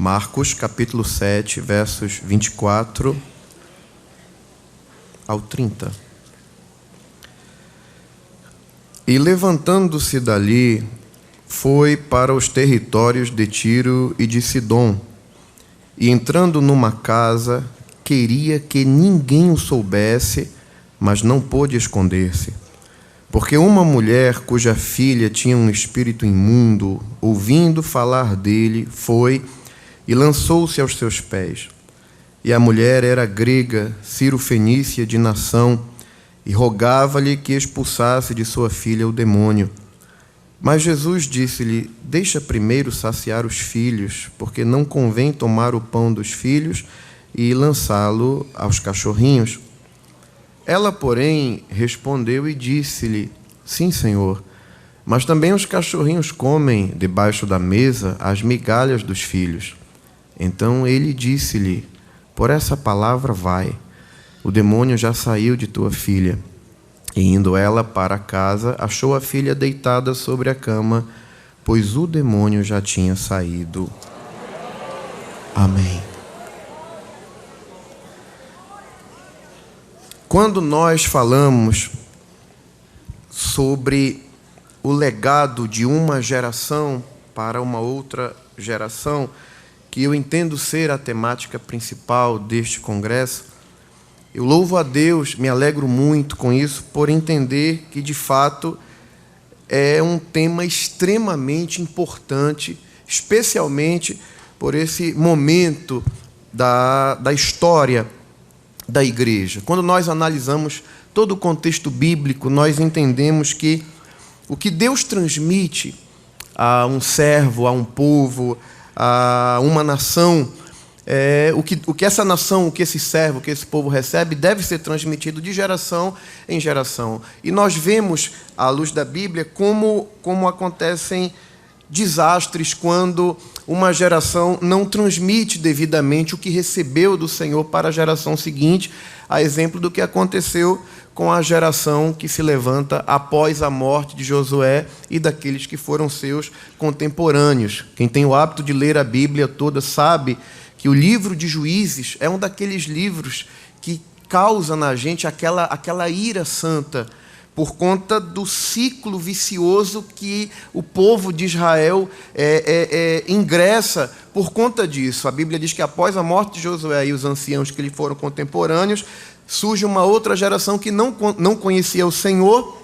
Marcos, capítulo 7, versos 24 ao 30. E levantando-se dali, foi para os territórios de Tiro e de Sidom, e entrando numa casa, queria que ninguém o soubesse, mas não pôde esconder-se. Porque uma mulher cuja filha tinha um espírito imundo, ouvindo falar dele, foi e lançou-se aos seus pés. E a mulher era grega, cirofenícia de nação, e rogava-lhe que expulsasse de sua filha o demônio. Mas Jesus disse-lhe: deixa primeiro saciar os filhos, porque não convém tomar o pão dos filhos e lançá-lo aos cachorrinhos. Ela, porém, respondeu e disse-lhe: sim, Senhor, mas também os cachorrinhos comem debaixo da mesa as migalhas dos filhos. Então ele disse-lhe: por essa palavra vai, o demônio já saiu de tua filha. E indo ela para casa, achou a filha deitada sobre a cama, pois o demônio já tinha saído. Amém. Quando nós falamos sobre o legado de uma geração para uma outra geração, que eu entendo ser a temática principal deste congresso, eu louvo a Deus, me alegro muito com isso, por entender que, de fato, é um tema extremamente importante, especialmente por esse momento da história da igreja. Quando nós analisamos todo o contexto bíblico, nós entendemos que o que Deus transmite a um servo, a um povo, a uma nação, o que essa nação, o que esse servo, o que esse povo recebe, deve ser transmitido de geração em geração. E nós vemos, à luz da Bíblia, como acontecem desastres quando uma geração não transmite devidamente o que recebeu do Senhor para a geração seguinte, a exemplo do que aconteceu com a geração que se levanta após a morte de Josué e daqueles que foram seus contemporâneos. Quem tem o hábito de ler a Bíblia toda sabe que o livro de Juízes é um daqueles livros que causa na gente aquela ira santa, por conta do ciclo vicioso que o povo de Israel ingressa por conta disso. A Bíblia diz que após a morte de Josué e os anciãos que lhe foram contemporâneos, surge uma outra geração que não conhecia o Senhor,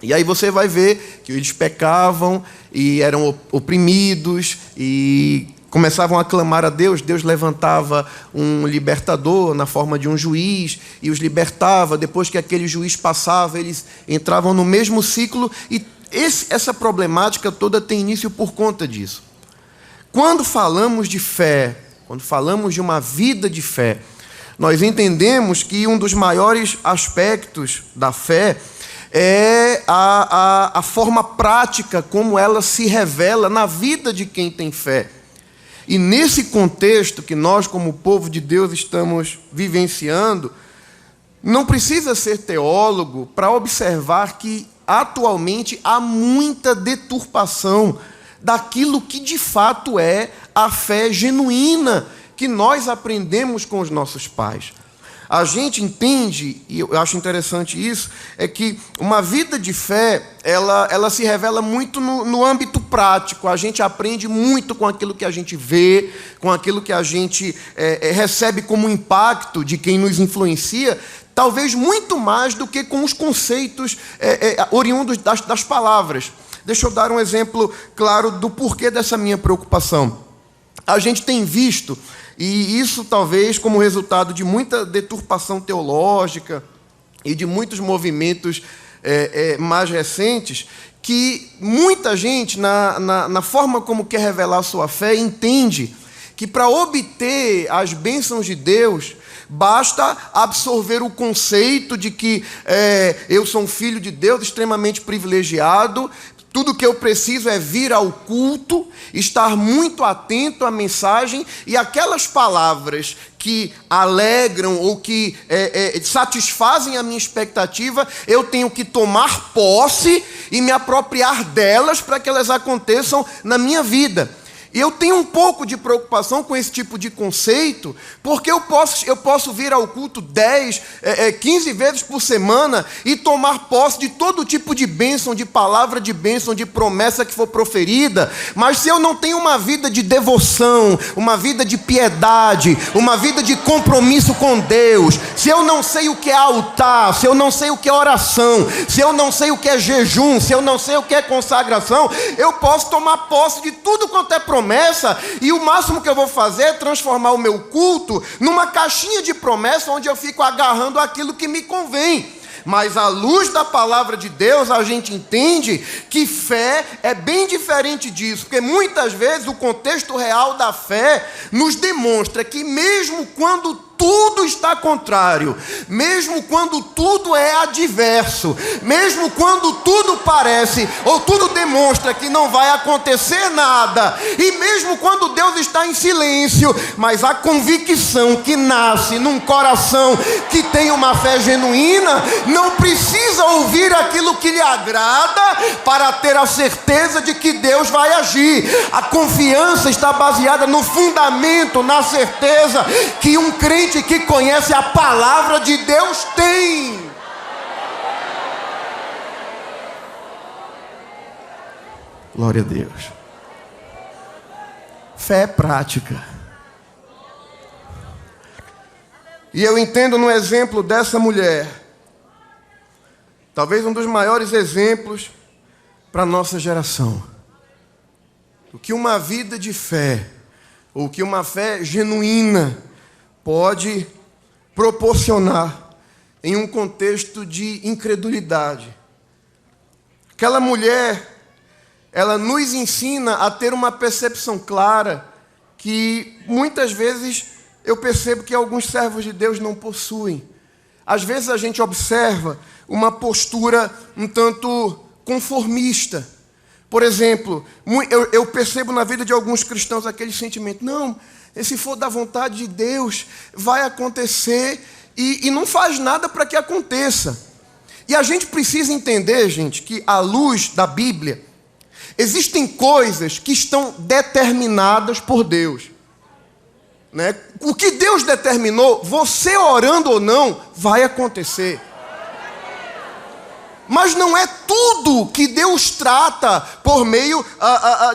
e aí você vai ver que eles pecavam e eram oprimidos e começavam a clamar a Deus. Deus levantava um libertador na forma de um juiz e os libertava. Depois que aquele juiz passava, eles entravam no mesmo ciclo, e essa problemática toda tem início por conta disso. Quando falamos de fé, quando falamos de uma vida de fé, nós entendemos que um dos maiores aspectos da fé é a forma prática como ela se revela na vida de quem tem fé. E nesse contexto que nós, como povo de Deus, estamos vivenciando, não precisa ser teólogo para observar que, atualmente, há muita deturpação daquilo que, de fato, é a fé genuína que nós aprendemos com os nossos pais. A gente entende, e eu acho interessante isso, é que uma vida de fé, ela se revela muito no âmbito prático. A gente aprende muito com aquilo que a gente vê, com aquilo que a gente recebe como impacto de quem nos influencia, talvez muito mais do que com os conceitos oriundos das palavras. Deixa eu dar um exemplo claro do porquê dessa minha preocupação. A gente tem visto, e isso talvez como resultado de muita deturpação teológica e de muitos movimentos mais recentes, que muita gente, na forma como quer revelar a sua fé, entende que para obter as bênçãos de Deus, basta absorver o conceito de que eu sou um filho de Deus extremamente privilegiado. Tudo que eu preciso é vir ao culto, estar muito atento à mensagem, e aquelas palavras que alegram ou que satisfazem a minha expectativa, eu tenho que tomar posse e me apropriar delas para que elas aconteçam na minha vida. E eu tenho um pouco de preocupação com esse tipo de conceito, porque eu posso vir ao culto 10, 15 vezes por semana e tomar posse de todo tipo de bênção, de palavra de bênção, de promessa que for proferida, mas se eu não tenho uma vida de devoção, uma vida de piedade, uma vida de compromisso com Deus, se eu não sei o que é altar, se eu não sei o que é oração, se eu não sei o que é jejum, se eu não sei o que é consagração, eu posso tomar posse de tudo quanto é promessa, e o máximo que eu vou fazer é transformar o meu culto numa caixinha de promessa onde eu fico agarrando aquilo que me convém. Mas à luz da palavra de Deus, a gente entende que fé é bem diferente disso, porque muitas vezes o contexto real da fé nos demonstra que mesmo quando tudo está contrário, mesmo quando tudo é adverso, mesmo quando tudo parece ou tudo demonstra que não vai acontecer nada, e mesmo quando Deus está em silêncio, mas a convicção que nasce num coração que tem uma fé genuína, não precisa ouvir aquilo que lhe agrada para ter a certeza de que Deus vai agir. A confiança está baseada no fundamento, na certeza que um crente que conhece a palavra de Deus tem. Glória a Deus. Fé é prática. E eu entendo no exemplo dessa mulher, talvez um dos maiores exemplos para a nossa geração, o que uma vida de fé, ou que uma fé genuína pode proporcionar em um contexto de incredulidade. Aquela mulher, ela nos ensina a ter uma percepção clara que muitas vezes eu percebo que alguns servos de Deus não possuem. Às vezes a gente observa uma postura um tanto conformista. Por exemplo, eu percebo na vida de alguns cristãos aquele sentimento: não, se for da vontade de Deus, vai acontecer, e não faz nada para que aconteça. E a gente precisa entender, gente, que à luz da Bíblia, existem coisas que estão determinadas por Deus. Né? O que Deus determinou, você orando ou não, vai acontecer. Mas não é tudo que Deus trata por meio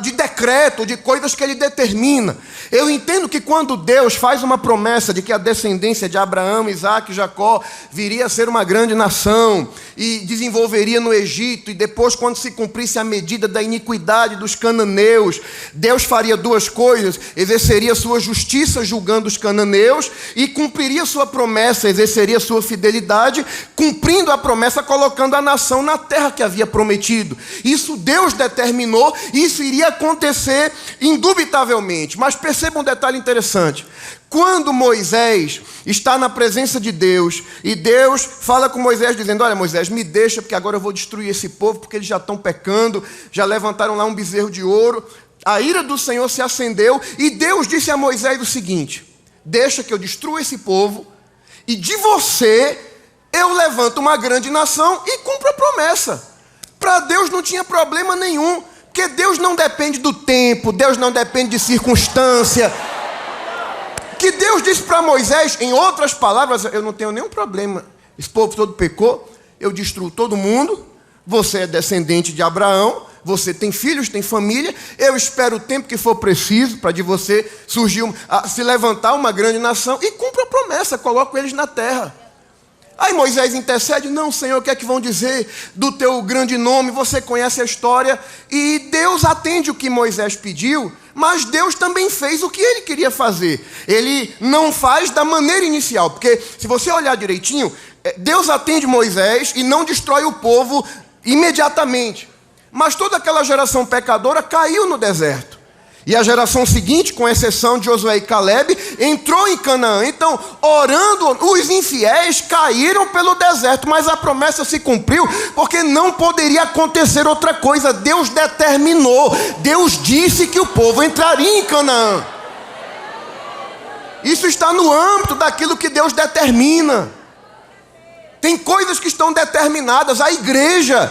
de decreto, de coisas que Ele determina. Eu entendo que quando Deus faz uma promessa de que a descendência de Abraão, Isaac e Jacó viria a ser uma grande nação e desenvolveria no Egito, e depois, quando se cumprisse a medida da iniquidade dos cananeus, Deus faria duas coisas: exerceria sua justiça julgando os cananeus e cumpriria sua promessa, exerceria sua fidelidade, cumprindo a promessa, colocando a nação na terra que havia prometido. Isso Deus determinou, isso iria acontecer indubitavelmente. Mas perceba um detalhe interessante: quando Moisés está na presença de Deus, e Deus fala com Moisés dizendo: olha, Moisés, me deixa, porque agora eu vou destruir esse povo, porque eles já estão pecando, já levantaram lá um bezerro de ouro. A ira do Senhor se acendeu, e Deus disse a Moisés o seguinte: deixa que eu destrua esse povo, e de você eu levanto uma grande nação e cumpro a promessa. Para Deus não tinha problema nenhum, porque Deus não depende do tempo, Deus não depende de circunstância. Que Deus disse para Moisés, em outras palavras: eu não tenho nenhum problema, esse povo todo pecou, eu destruo todo mundo, você é descendente de Abraão, você tem filhos, tem família, eu espero o tempo que for preciso para de você surgir, se levantar uma grande nação, e cumpro a promessa, coloco eles na terra. Aí Moisés intercede: não, Senhor, o que é que vão dizer do teu grande nome? Você conhece a história. E Deus atende o que Moisés pediu, mas Deus também fez o que ele queria fazer. Ele não faz da maneira inicial, porque se você olhar direitinho, Deus atende Moisés e não destrói o povo imediatamente. Mas toda aquela geração pecadora caiu no deserto. E a geração seguinte, com exceção de Josué e Caleb, entrou em Canaã. Então, orando, os infiéis caíram pelo deserto, mas a promessa se cumpriu, porque não poderia acontecer outra coisa. Deus determinou, Deus disse que o povo entraria em Canaã. Isso está no âmbito daquilo que Deus determina. Tem coisas que estão determinadas. A igreja,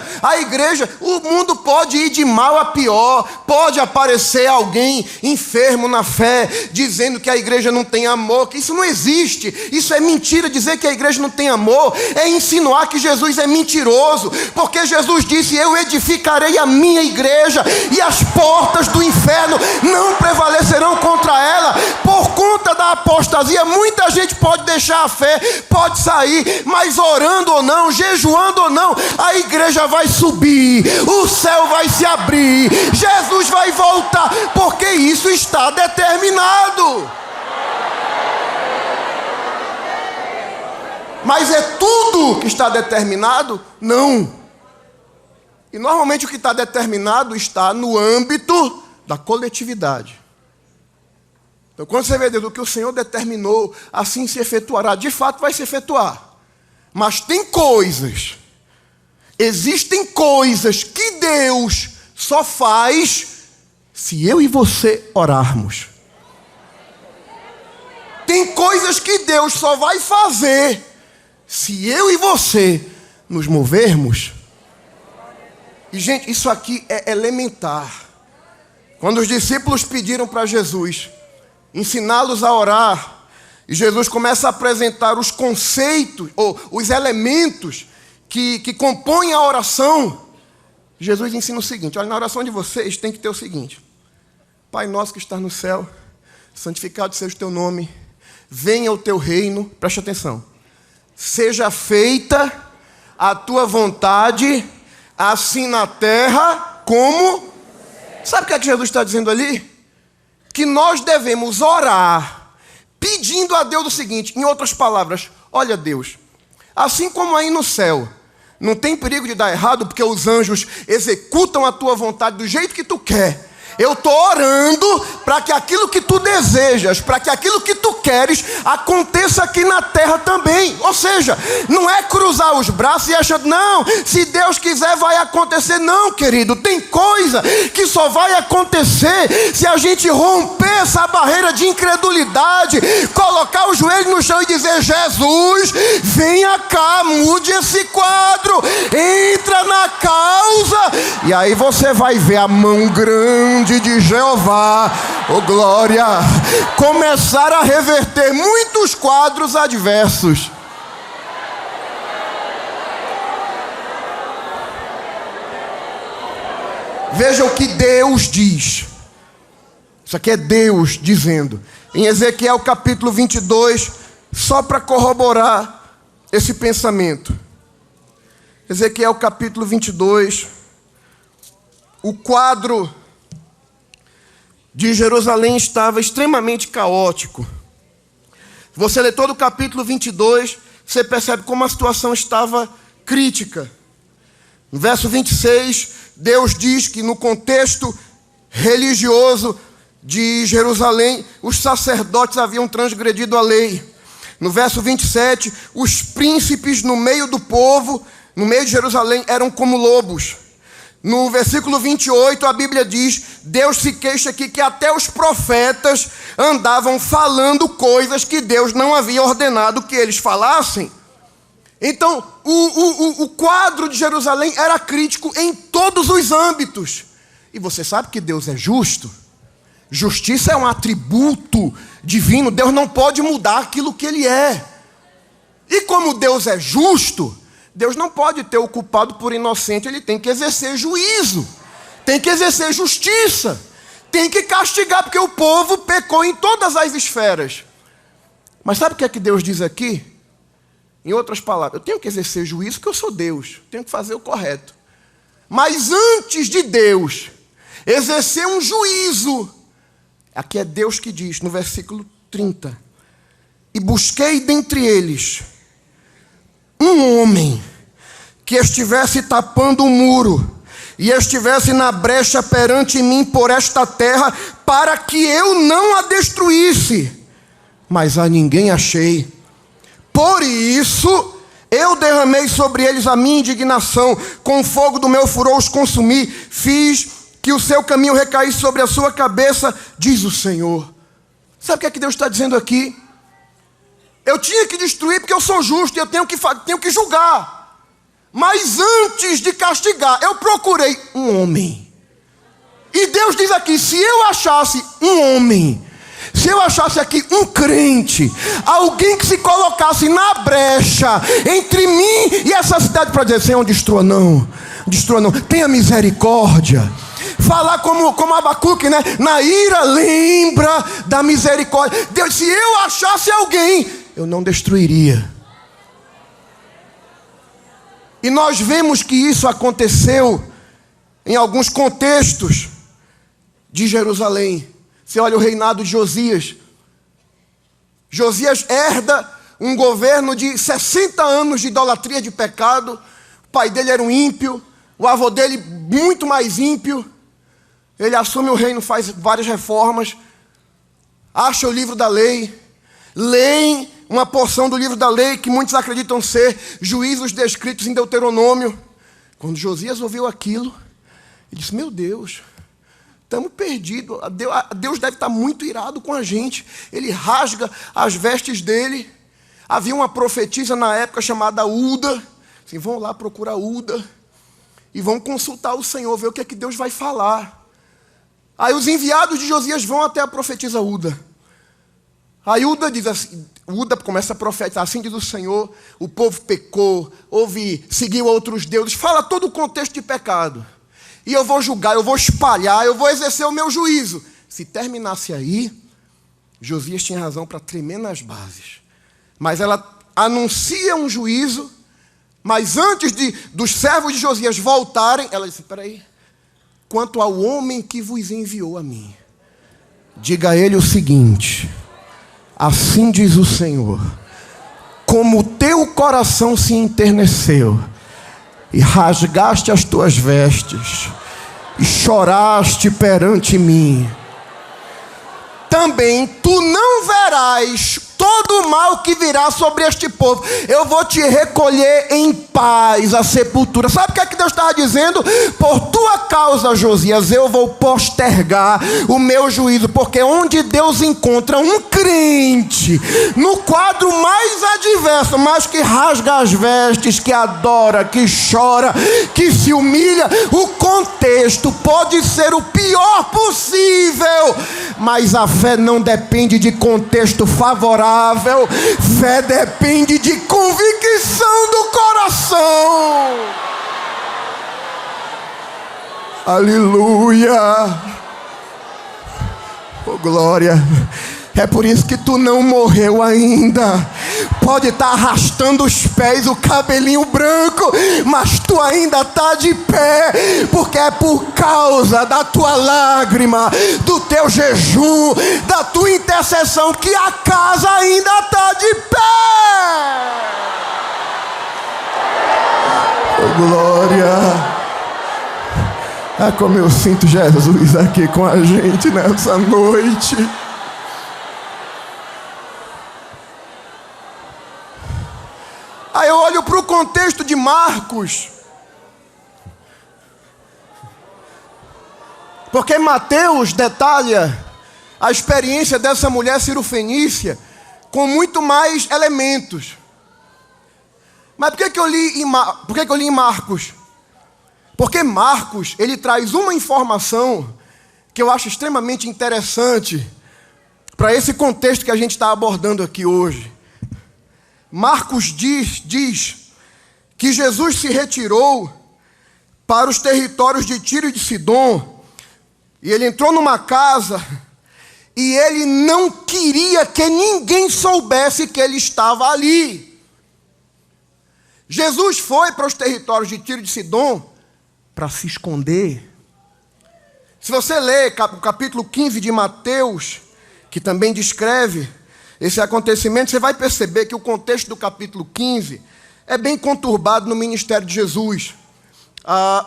o mundo pode ir de mal a pior. Pode aparecer alguém enfermo na fé, dizendo que a igreja não tem amor, que isso não existe. Isso é mentira. Dizer que a igreja não tem amor é insinuar que Jesus é mentiroso. Porque Jesus disse: eu edificarei a minha igreja e as portas do inferno não prevalecerão contra ela. Por conta da apostasia, muita gente pode deixar a fé, pode sair, mas orando ou não, jejuando ou não, a igreja vai subir, o céu vai se abrir, Jesus vai voltar, porque isso está determinado. Mas é tudo que está determinado? Não. E normalmente o que está determinado está no âmbito da coletividade. Então quando você vê Deus, o que o Senhor determinou, assim se efetuará, de fato vai se efetuar. Mas existem coisas que Deus só faz se eu e você orarmos. Tem coisas que Deus só vai fazer se eu e você nos movermos. E gente, isso aqui é elementar. Quando os discípulos pediram para Jesus ensiná-los a orar, e Jesus começa a apresentar os conceitos, ou os elementos que compõem a oração. Jesus ensina o seguinte: olha, na oração de vocês tem que ter o seguinte: Pai nosso que está no céu, santificado seja o teu nome, venha o teu reino, preste atenção, seja feita a tua vontade, assim na terra como... Sabe o que é que Jesus está dizendo ali? Que nós devemos orar pedindo a Deus o seguinte, em outras palavras: olha Deus, assim como aí no céu não tem perigo de dar errado, porque os anjos executam a tua vontade do jeito que tu quer, eu estou orando para que aquilo que tu desejas, para que aquilo que tu queres aconteça aqui na terra também. Ou seja, não é cruzar os braços e achando, não, se Deus quiser vai acontecer. Não, querido, tem coisa que só vai acontecer se a gente romper essa barreira de incredulidade, colocar o joelho no chão e dizer: Jesus, venha cá, mude esse quadro, entra na causa. E aí você vai ver a mão grande de Jeová, oh glória, começar a reverter muitos quadros adversos. Veja o que Deus diz. Isso aqui é Deus dizendo em Ezequiel capítulo 22, só para corroborar esse pensamento. Ezequiel capítulo 22, o quadro de Jerusalém estava extremamente caótico. Você lê todo o capítulo 22, você percebe como a situação estava crítica. No verso 26, Deus diz que no contexto religioso de Jerusalém, os sacerdotes haviam transgredido a lei. No verso 27, os príncipes no meio do povo, no meio de Jerusalém, eram como lobos. No versículo 28, a Bíblia diz, Deus se queixa aqui que até os profetas andavam falando coisas que Deus não havia ordenado que eles falassem. Então, o quadro de Jerusalém era crítico em todos os âmbitos. E você sabe que Deus é justo? Justiça é um atributo divino. Deus não pode mudar aquilo que Ele é. E como Deus é justo, Deus não pode ter o culpado por inocente, Ele tem que exercer juízo, tem que exercer justiça, tem que castigar, porque o povo pecou em todas as esferas. Mas sabe o que é que Deus diz aqui? Em outras palavras, eu tenho que exercer juízo porque eu sou Deus, tenho que fazer o correto. Mas antes de Deus exercer um juízo, aqui é Deus que diz, no versículo 30, e busquei dentre eles um homem que estivesse tapando o muro e estivesse na brecha perante mim por esta terra, para que eu não a destruísse, mas a ninguém achei. Por isso eu derramei sobre eles a minha indignação, com o fogo do meu furor os consumi, fiz que o seu caminho recaísse sobre a sua cabeça, diz o Senhor. Sabe o que é que Deus está dizendo aqui? Eu tinha que destruir porque eu sou justo e eu tenho que julgar. Mas antes de castigar, eu procurei um homem. E Deus diz aqui, se eu achasse um homem, se eu achasse aqui um crente, alguém que se colocasse na brecha entre mim e essa cidade para dizer, Senhor, destrua não, tenha misericórdia. Falar como Abacuque, né? Na ira lembra da misericórdia. Deus, se eu achasse alguém, eu não destruiria. E nós vemos que isso aconteceu em alguns contextos de Jerusalém. Você olha o reinado de Josias. Josias herda um governo de 60 anos de idolatria, de pecado. O pai dele era um ímpio, o avô dele muito mais ímpio. Ele assume o reino, faz várias reformas, acha o livro da lei, leem uma porção do livro da lei que muitos acreditam ser juízos descritos em Deuteronômio. Quando Josias ouviu aquilo, ele disse, meu Deus, estamos perdidos, Deus deve estar muito irado com a gente. Ele rasga as vestes dele. Havia uma profetisa na época chamada Uda. Assim, vão lá procurar Uda e vão consultar o Senhor, ver o que é que Deus vai falar. Aí os enviados de Josias vão até a profetisa Uda. Aí Uda diz assim, Uda começa a profetizar, assim diz o Senhor, o povo pecou, seguiu outros deuses, fala todo o contexto de pecado. E eu vou julgar, eu vou espalhar, eu vou exercer o meu juízo. Se terminasse aí, Josias tinha razão para tremer nas bases. Mas ela anuncia um juízo, mas antes dos servos de Josias voltarem, ela disse, espera aí, quanto ao homem que vos enviou a mim, diga a ele o seguinte, assim diz o Senhor, como o teu coração se enterneceu, e rasgaste as tuas vestes, e choraste perante mim, também tu não verás todo o mal que virá sobre este povo. Eu vou te recolher em paz à sepultura. Sabe o que é que Deus estava dizendo? Por tua causa, Josias, eu vou postergar o meu juízo, porque onde Deus encontra um crente, no quadro mais adverso, mas que rasga as vestes, que adora, que chora, que se humilha, o contexto pode ser o pior possível, mas a fé não depende de contexto favorável. Fé depende de convicção do coração. Aleluia. Oh, glória. É por isso que tu não morreu ainda. Pode estar arrastando os pés, o cabelinho branco, mas tu ainda está de pé, porque é por causa da tua lágrima, do teu jejum, da tua intercessão, que a casa ainda está de pé. Oh, glória. É como eu sinto Jesus aqui com a gente nessa noite. Aí eu olho para o contexto de Marcos, porque Mateus detalha a experiência dessa mulher cirofenícia com muito mais elementos. Mas por que eu li em Marcos? Porque Marcos, ele traz uma informação que eu acho extremamente interessante para esse contexto que a gente está abordando aqui hoje. Marcos diz que Jesus se retirou para os territórios de Tiro e de Sidom, e ele entrou numa casa, e ele não queria que ninguém soubesse que ele estava ali. Jesus foi para os territórios de Tiro e de Sidom para se esconder. Se você ler o capítulo 15 de Mateus, que também descreve esse acontecimento, você vai perceber que o contexto do capítulo 15 é bem conturbado no ministério de Jesus.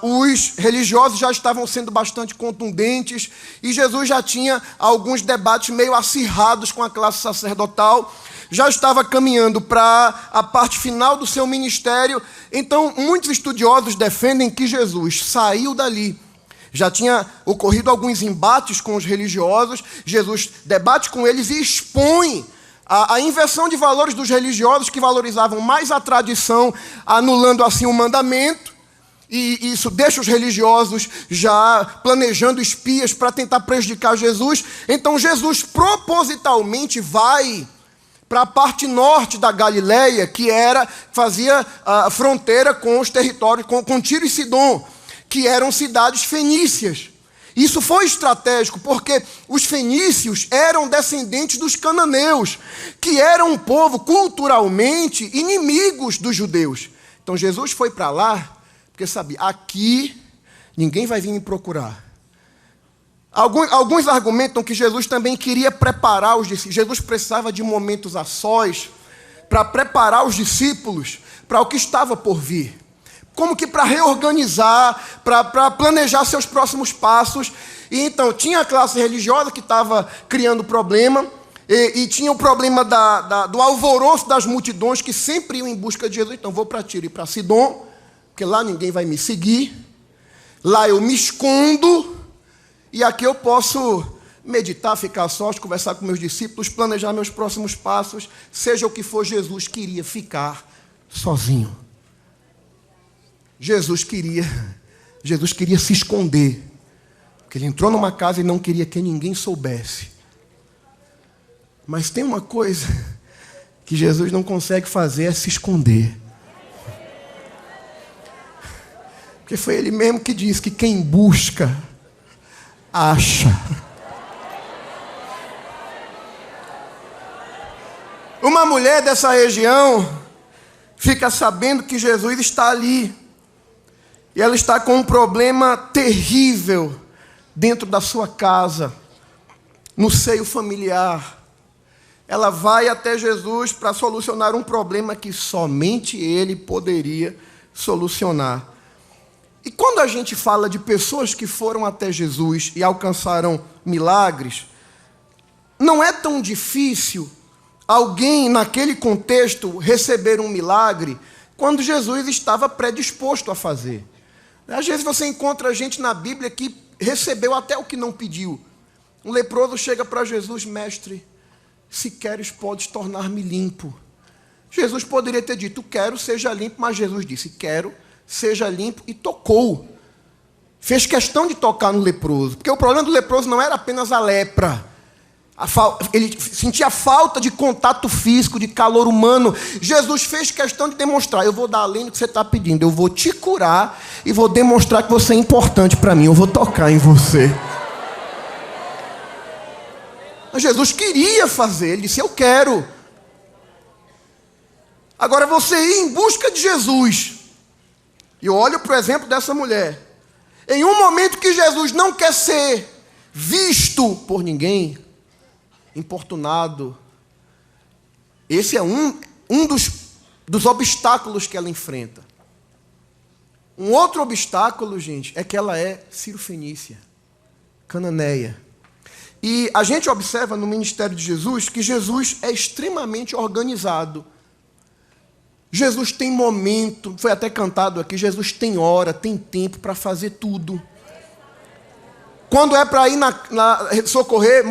Os religiosos já estavam sendo bastante contundentes e Jesus já tinha alguns debates meio acirrados com a classe sacerdotal, já estava caminhando para a parte final do seu ministério. Então, muitos estudiosos defendem que Jesus saiu dali. Já tinha ocorrido alguns embates com os religiosos, Jesus debate com eles e expõe A inversão de valores dos religiosos que valorizavam mais a tradição, anulando assim o mandamento, e isso deixa os religiosos já planejando espias para tentar prejudicar Jesus. Então Jesus propositalmente vai para a parte norte da Galileia, que fazia a fronteira com os territórios, com Tiro e Sidom, que eram cidades fenícias. Isso foi estratégico, porque os fenícios eram descendentes dos cananeus, que eram um povo culturalmente inimigos dos judeus. Então Jesus foi para lá, porque sabia, aqui ninguém vai vir me procurar. Alguns argumentam que Jesus também queria preparar os discípulos. Jesus precisava de momentos a sós para preparar os discípulos para o que estava por vir. Como que para reorganizar, para planejar seus próximos passos. E então, tinha a classe religiosa que estava criando problema, e tinha o problema do alvoroço das multidões que sempre iam em busca de Jesus. Então, vou para Tiro e para Sidom, porque lá ninguém vai me seguir, lá eu me escondo, e aqui eu posso meditar, ficar sós, conversar com meus discípulos, planejar meus próximos passos, seja o que for. Jesus queria ficar sozinho. Jesus queria se esconder, porque ele entrou numa casa e não queria que ninguém soubesse. Mas tem uma coisa que Jesus não consegue fazer, é se esconder. Porque foi ele mesmo que disse que quem busca, acha. Uma mulher dessa região fica sabendo que Jesus está ali. E ela está com um problema terrível dentro da sua casa, no seio familiar. Ela vai até Jesus para solucionar um problema que somente ele poderia solucionar. E quando a gente fala de pessoas que foram até Jesus e alcançaram milagres, não é tão difícil alguém, naquele contexto, receber um milagre quando Jesus estava predisposto a fazer. Às vezes você encontra gente na Bíblia que recebeu até o que não pediu. Um leproso chega para Jesus: mestre, se queres podes tornar-me limpo. Jesus poderia ter dito: quero, seja limpo, mas Jesus disse: quero, seja limpo, e tocou. Fez questão de tocar no leproso, porque o problema do leproso não era apenas a lepra. Ele sentia falta de contato físico, de calor humano. Jesus fez questão de demonstrar: eu vou dar além do que você está pedindo, eu vou te curar e vou demonstrar que você é importante para mim, eu vou tocar em você. Mas Jesus queria fazer, ele disse: eu quero. Agora você ir em busca de Jesus. E eu olho para o exemplo dessa mulher. Em um momento que Jesus não quer ser visto por ninguém, importunado. Esse é um dos obstáculos que ela enfrenta. Um outro obstáculo, gente, é que ela é cirofenícia, cananeia. E a gente observa no ministério de Jesus que Jesus é extremamente organizado. Jesus tem momento, foi até cantado aqui, Jesus tem hora, tem tempo para fazer tudo. Quando é para ir socorrer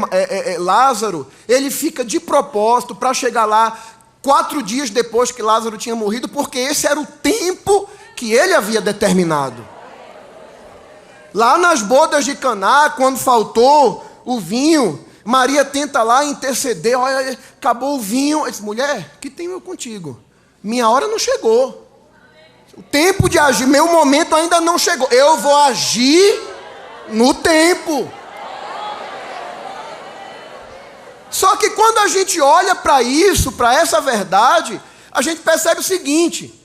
Lázaro, ele fica de propósito para chegar lá 4 dias depois que Lázaro tinha morrido, porque esse era o tempo que ele havia determinado. Lá nas bodas de Caná, quando faltou o vinho, Maria tenta lá interceder: olha, acabou o vinho. Ele disse: mulher, que tenho eu contigo? Minha hora não chegou. O tempo de agir, meu momento ainda não chegou. Eu vou agir no tempo. Só que quando a gente olha para isso, para essa verdade, a gente percebe o seguinte: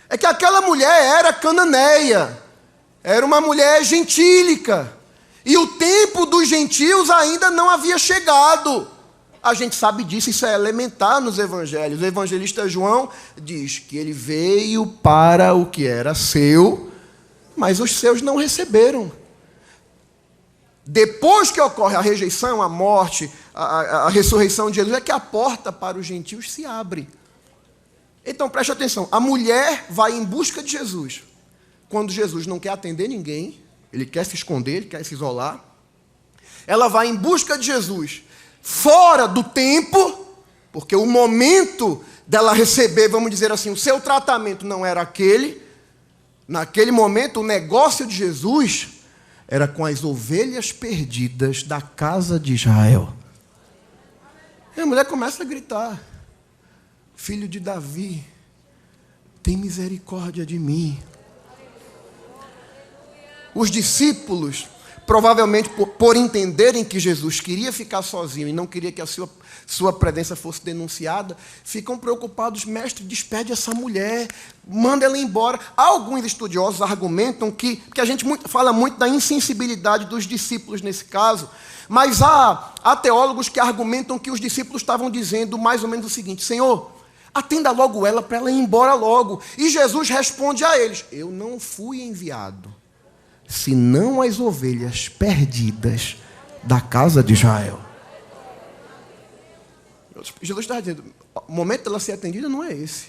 é que aquela mulher era cananeia, era uma mulher gentílica, e o tempo dos gentios ainda não havia chegado. A gente sabe disso, isso é elementar nos evangelhos. O evangelista João diz que ele veio para o que era seu, mas os seus não receberam. Depois que ocorre a rejeição, a morte, a ressurreição de Jesus, é que a porta para os gentios se abre. Então preste atenção, a mulher vai em busca de Jesus. Quando Jesus não quer atender ninguém, ele quer se esconder, ele quer se isolar. Ela vai em busca de Jesus fora do tempo, Porque o momento dela receber, vamos dizer assim, o seu tratamento não era aquele. Naquele momento, o negócio de Jesus era com as ovelhas perdidas da casa de Israel. E a mulher começa a gritar: filho de Davi, tem misericórdia de mim. Os discípulos, provavelmente por entenderem que Jesus queria ficar sozinho e não queria que a sua presença fosse denunciada, ficam preocupados: mestre, despede essa mulher, manda ela embora. Alguns estudiosos argumentam que a gente fala muito da insensibilidade dos discípulos nesse caso, mas há teólogos que argumentam que os discípulos estavam dizendo mais ou menos o seguinte: Senhor, atenda logo ela para ela ir embora logo. E Jesus responde a eles: eu não fui enviado senão as ovelhas perdidas da casa de Israel. Jesus está dizendo: o momento dela ser atendida não é esse.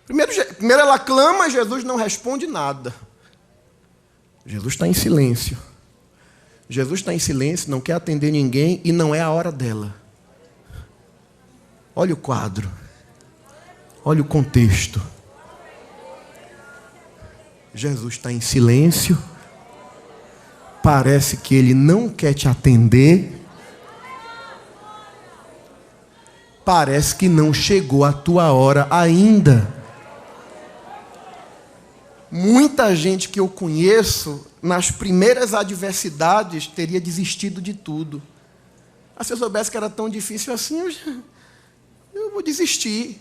Primeiro ela clama, Jesus não responde nada. Jesus está em silêncio. Jesus está em silêncio, não quer atender ninguém e não é a hora dela. Olha o quadro. Olha o contexto. Jesus está em silêncio. Parece que ele não quer te atender. Parece que não chegou a tua hora ainda. Muita gente que eu conheço, nas primeiras adversidades, teria desistido de tudo. Se eu soubesse que era tão difícil assim, eu vou desistir.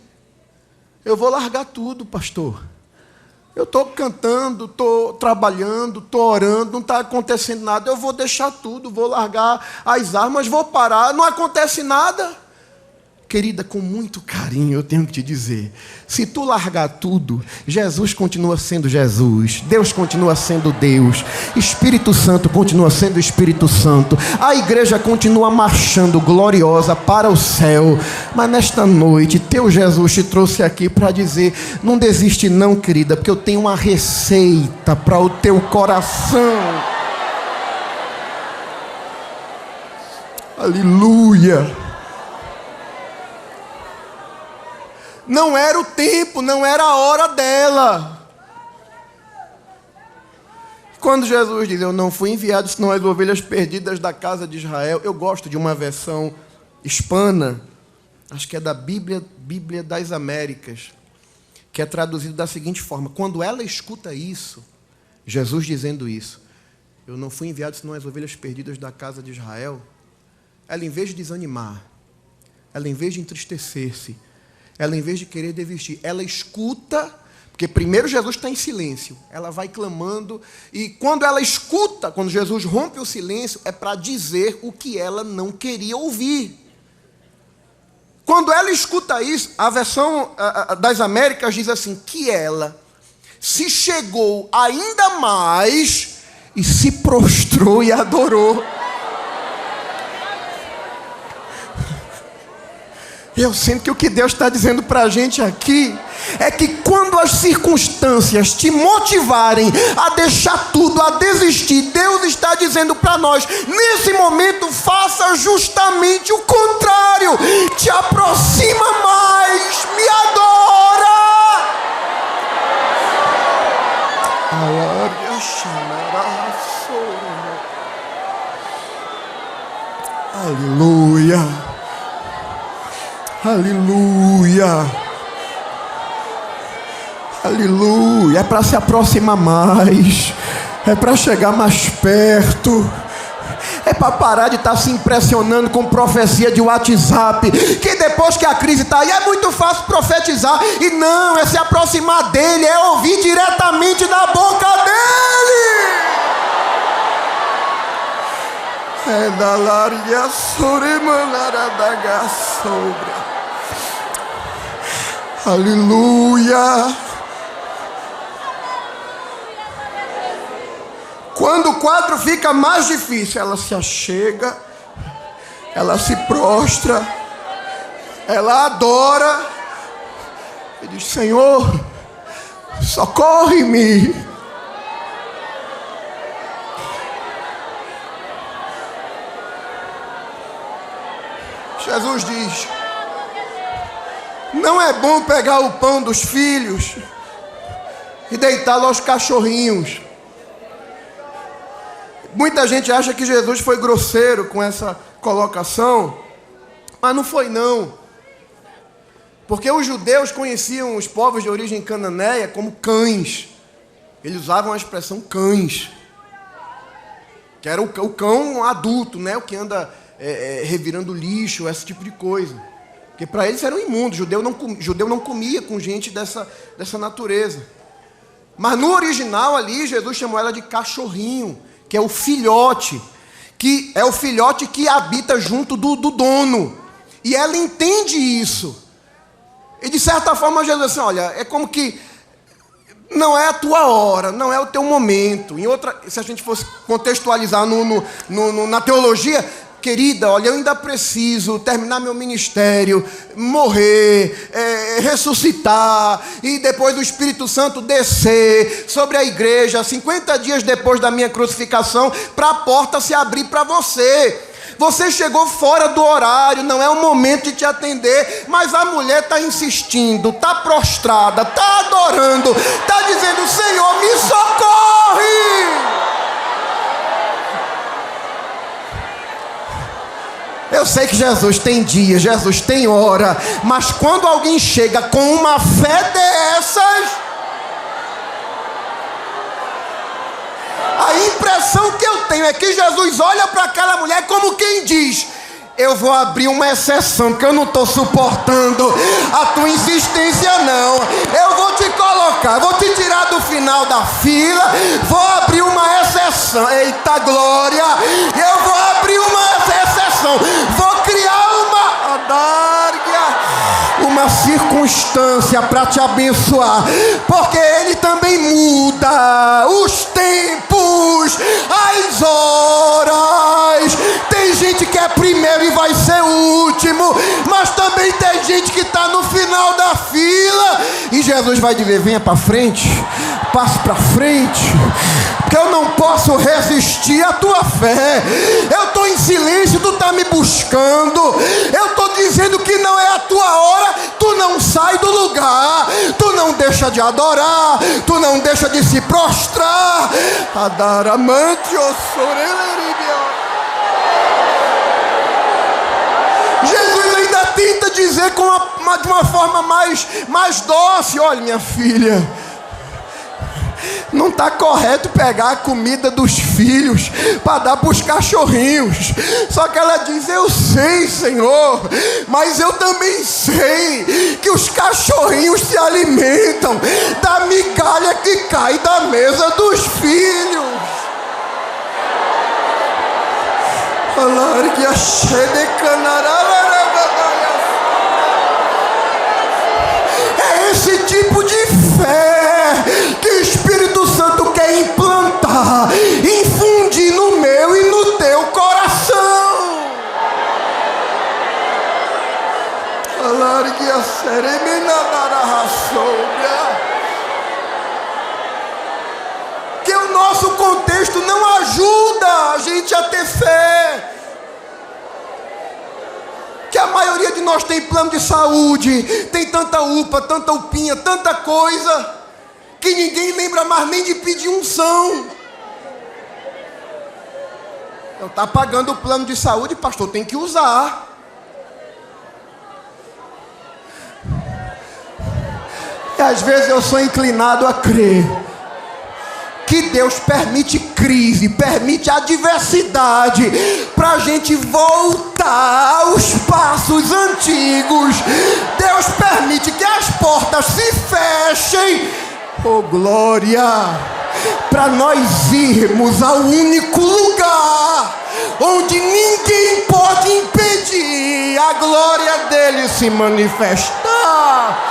Eu vou largar tudo, pastor. Eu estou cantando, estou trabalhando, estou orando, não está acontecendo nada. Eu vou deixar tudo, vou largar as armas, vou parar, não acontece nada. Querida, com muito carinho eu tenho que te dizer, se tu largar tudo, Jesus continua sendo Jesus, Deus continua sendo Deus, Espírito Santo continua sendo Espírito Santo, a igreja continua marchando gloriosa para o céu. Mas nesta noite, teu Jesus te trouxe aqui para dizer: não desiste não, querida, porque eu tenho uma receita para o teu coração. Aleluia. Não era o tempo, não era a hora dela. Quando Jesus diz: eu não fui enviado senão as ovelhas perdidas da casa de Israel, eu gosto de uma versão hispana, acho que é da Bíblia das Américas, que é traduzido da seguinte forma: quando ela escuta isso, Jesus dizendo isso, eu não fui enviado senão as ovelhas perdidas da casa de Israel, ela, em vez de desanimar, ela, em vez de entristecer-se, ela, em vez de querer desistir, ela escuta, porque primeiro Jesus está em silêncio, ela vai clamando, e quando ela escuta, quando Jesus rompe o silêncio, é para dizer o que ela não queria ouvir. Quando ela escuta isso, a versão das Américas diz assim, que ela se chegou ainda mais e se prostrou e adorou. Eu sinto que o que Deus está dizendo para a gente aqui é que quando as circunstâncias te motivarem a deixar tudo, a desistir, Deus está dizendo para nós, nesse momento, faça justamente o contrário. Te aproxima mais, me adora. Aleluia. Aleluia. Aleluia. É para se aproximar mais. É para chegar mais perto. É para parar de estar se impressionando com profecia de WhatsApp, que depois que a crise está aí é muito fácil profetizar. E não, é se aproximar dele, é ouvir diretamente da boca dele. É da laria soremanara da gasobra. Aleluia. Quando o quadro fica mais difícil, ela se achega, ela se prostra, ela adora e diz: Senhor, socorre-me. Jesus diz: não é bom pegar o pão dos filhos e deitá-lo aos cachorrinhos. Muita gente acha que Jesus foi grosseiro com essa colocação, mas não foi não. Porque os judeus conheciam os povos de origem cananeia como cães. Eles usavam a expressão cães, que era o cão adulto, né? O que anda revirando lixo, esse tipo de coisa. Porque para eles eram imundos. Judeu não comia com gente dessa natureza. Mas no original ali, Jesus chamou ela de cachorrinho, que é o filhote, que é o filhote que habita junto do dono. E ela entende isso. E de certa forma Jesus diz assim: olha, é como que não é a tua hora, não é o teu momento. Se a gente fosse contextualizar na teologia, querida, olha, eu ainda preciso terminar meu ministério, morrer, ressuscitar, e depois o Espírito Santo descer sobre a igreja, 50 dias depois da minha crucificação, para a porta se abrir para você. Você chegou fora do horário, não é o momento de te atender, mas a mulher está insistindo, está prostrada, está adorando, está dizendo: Senhor, me socorre! Eu sei que Jesus tem dia, Jesus tem hora, mas quando alguém chega com uma fé dessas, a impressão que eu tenho é que Jesus olha para aquela mulher como quem diz: eu vou abrir uma exceção, porque eu não estou suportando a tua insistência não. Eu vou te colocar, vou te tirar do final da fila, vou abrir uma exceção. Eita glória! Eu vou abrir uma exceção, vou criar uma circunstância para te abençoar, porque Ele também muda os tempos, as horas. Tem gente que é primeiro e vai ser o último, mas também tem gente que está no final da fila, e Jesus vai dizer: venha para frente, passe para frente, porque eu não posso resistir à tua fé. Eu estou em silêncio, tu está me buscando, eu estou dizendo que não é a tua hora, tu não sai do lugar, tu não deixa de adorar, tu não deixa de se prostrar. Jesus ainda tenta dizer de uma forma mais dócil: olha, minha filha, não está correto pegar a comida dos filhos para dar para os cachorrinhos. Só que ela diz: eu sei, Senhor, mas eu também sei que os cachorrinhos se alimentam da migalha que cai da mesa dos filhos. É esse tipo de fé que o Espírito Santo quer implantar, infundir no meu e no teu coração. Que o nosso contexto não ajuda a gente a ter fé. Que a maioria de nós tem plano de saúde, tem tanta UPA, tanta UPinha, tanta coisa, que ninguém lembra mais nem de pedir unção. Então está pagando o plano de saúde, pastor, tem que usar. E às vezes eu sou inclinado a crer que Deus permite crise, permite adversidade, para a gente voltar aos passos antigos. Deus permite que as portas se fechem, oh glória, para nós irmos ao único lugar onde ninguém pode impedir a glória dele se manifestar.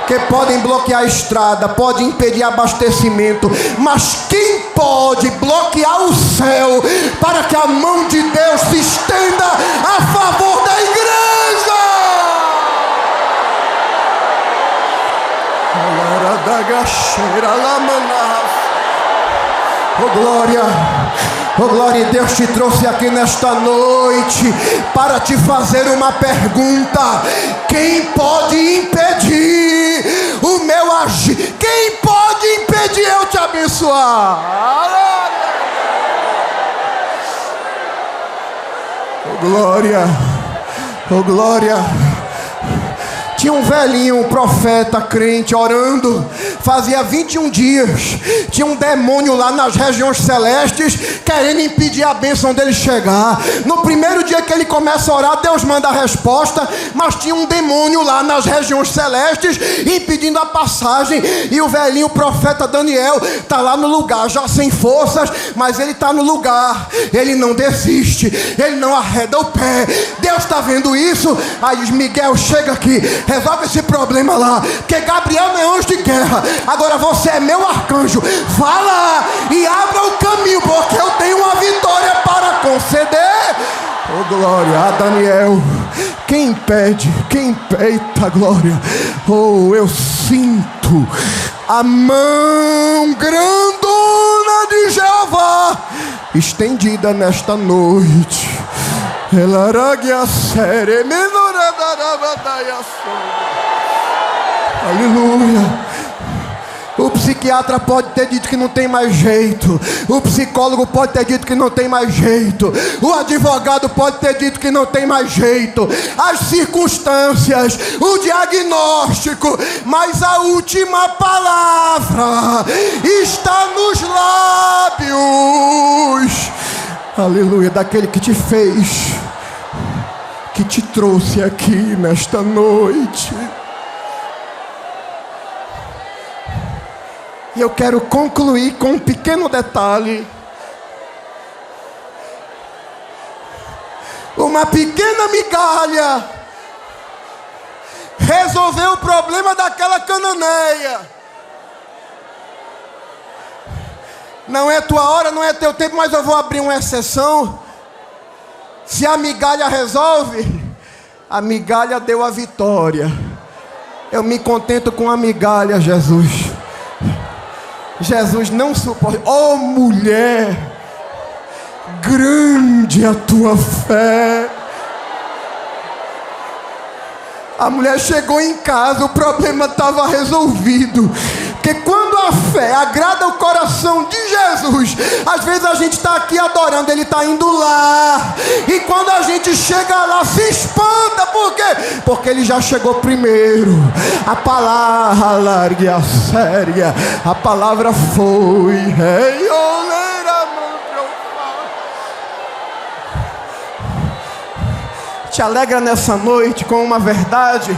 Porque podem bloquear a estrada, podem impedir abastecimento, mas quem pode bloquear o céu para que a mão de Deus se estenda a favor da igreja? Oh glória, Oh glória, Deus te trouxe aqui nesta noite para te fazer uma pergunta: quem pode impedir o meu agir? Quem pode impedir eu te abençoar? Oh glória, oh glória. Tinha um velhinho, um profeta crente, orando, fazia 21 dias, tinha um demônio lá nas regiões celestes, querendo impedir a bênção dele chegar. No primeiro dia que ele começa a orar, Deus manda a resposta, mas tinha um demônio lá nas regiões celestes, impedindo a passagem, e o velhinho, o profeta Daniel, está lá no lugar, já sem forças, mas ele está no lugar, ele não desiste, ele não arreda o pé. Deus está vendo isso, aí diz: Miguel, chega aqui, resolve esse problema lá, porque Gabriel não é anjo de guerra, agora você é meu arcanjo, vá lá e abra o caminho, porque eu tenho uma vitória para conceder. Oh glória a Daniel. Quem impede? Quem eita glória. Oh, eu sinto a mão grandona de Jeová estendida nesta noite. Aleluia. O psiquiatra pode ter dito que não tem mais jeito, o psicólogo pode ter dito que não tem mais jeito, o advogado pode ter dito que não tem mais jeito, as circunstâncias, o diagnóstico, mas a última palavra está nos lábios, aleluia, daquele que te fez, que te trouxe aqui nesta noite. E eu quero concluir com um pequeno detalhe. Uma pequena migalha resolveu o problema daquela cananeia. Não é tua hora, não é teu tempo, mas eu vou abrir uma exceção. Se a migalha resolve, a migalha deu a vitória. Eu me contento com a migalha, Jesus. Jesus não suporta. Oh mulher, grande a tua fé. A mulher chegou em casa, o problema estava resolvido. Porque quando a fé agrada o coração de Jesus, às vezes a gente está aqui adorando, ele está indo lá. E quando a gente chega lá, se espanta. Por quê? Porque ele já chegou primeiro. A palavra, largue a séria, a palavra foi. Te alegra nessa noite com uma verdade.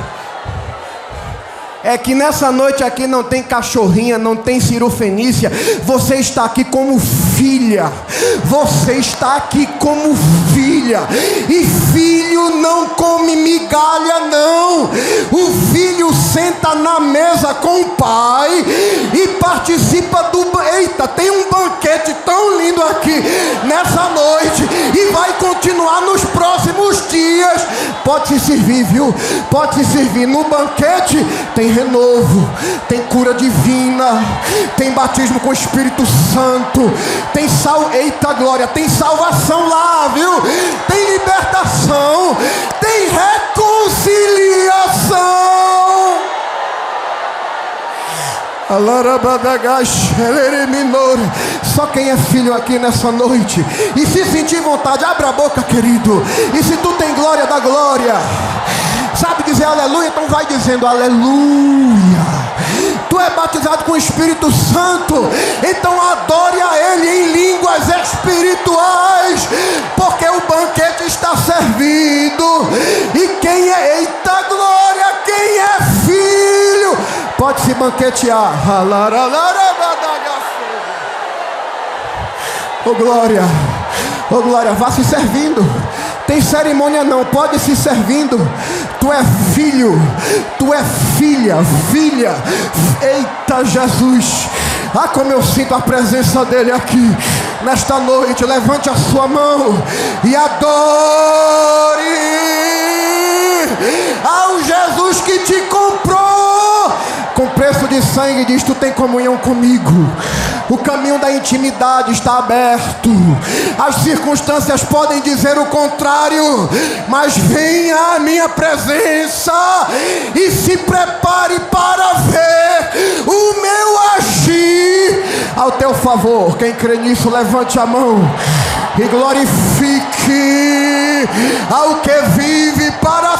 É que nessa noite aqui não tem cachorrinha, não tem cirofenícia. Você está aqui como filha. Você está aqui como filha. E filho não come migalha, não. O filho senta na mesa com o pai e participa do... Eita, tem um banquete tão lindo aqui nessa noite e vai continuar nos próximos dias. Pode se servir, viu? Pode se servir. No banquete tem renovo, tem cura divina, tem batismo com o Espírito Santo, tem eita glória, tem salvação lá, viu? Tem libertação, tem reconciliação. Só quem é filho aqui nessa noite e se sentir vontade, abre a boca, querido. E se tu tem glória, dá glória. Sabe dizer aleluia? Então vai dizendo aleluia. Tu é batizado com o Espírito Santo, então adore a Ele em línguas espirituais, porque o banquete está servido. E quem é, eita glória, quem é filho, pode se banquetear. Oh glória, oh glória, vá se servindo. Tem cerimônia não, pode se servindo. Tu é filho, tu é filha, filha. Eita Jesus, ah, como eu sinto a presença dele aqui nesta noite. Levante a sua mão e adore ao Jesus que te comprou com preço de sangue. Diz: tu tem comunhão comigo. O caminho da intimidade está aberto. As circunstâncias podem dizer o contrário, mas venha à minha presença e se prepare para ver o meu agir ao teu favor. Quem crê nisso, levante a mão e glorifique ao que vive para